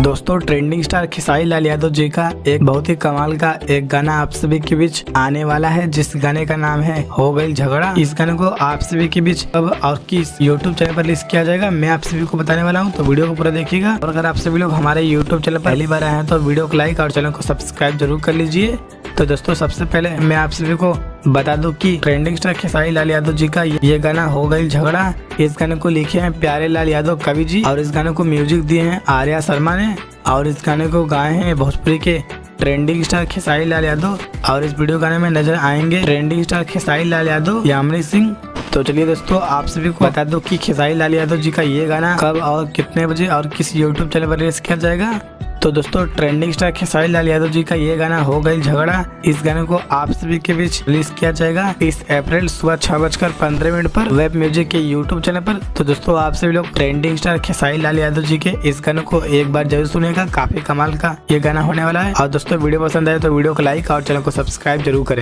दोस्तों trending star Khesari Lal Yadav ji का एक बहुत ही कमाल का एक गाना आप सभी के बीच आने वाला है, जिस गाने का नाम है हो गई झगड़ा। इस गाने को आप सभी के बीच अब और किस YouTube चैनल पर रिलीज किया जाएगा मैं आप सभी को बताने वाला हूं, तो वीडियो को पूरा देखिएगा। और अगर आप सभी लोग हमारे YouTube चैनल पर पहली बार आए हैं तो वीडियो को लाइक और चैनल को सब्सक्राइब जरूर कर लीजिए। तो दोस्तों सबसे पहले मैं आप सभी को बता दूं कि ट्रेंडिंग स्टार खेसारी लाल यादव जी का ये गाना हो गई झगड़ा। इस गाने को लिखे हैं प्यारे लाल यादव कवि जी और इस गाने को म्यूजिक दिए हैं आर्या शर्मा ने और इस गाने को गाए हैं भोजपुरी के ट्रेंडिंग स्टार खेसारी लाल यादव। और इस वीडियो गाने में नजर आएंगे ट्रेंडिंग स्टार खेसारी लाल यादव, यामिनी सिंह। तो चलिए दोस्तों आप सभी को बता दो कि खेसारी लाल यादव जी का ये गाना कब और कितने बजे और किस YouTube चैनल पर रिलीज किया जाएगा। तो दोस्तों ट्रेंडिंग स्टार खेसारी लाल यादव जी का ये गाना हो गई झगड़ा, इस गाने को आप सभी के बीच रिलीज किया जाएगा 30 अप्रैल सुबह 6:15 पर वेब म्यूजिक के YouTube चैनल पर। तो दोस्तों आप सभी लोग ट्रेंडिंग स्टार खेसारी लाल यादव जी के इस गाने को एक बार जरूर सुनेगा, काफी कमाल का ये गाना होने वाला है। और दोस्तों वीडियो पसंद आए तो वीडियो को लाइक और चैनल को सब्सक्राइब जरूर करें।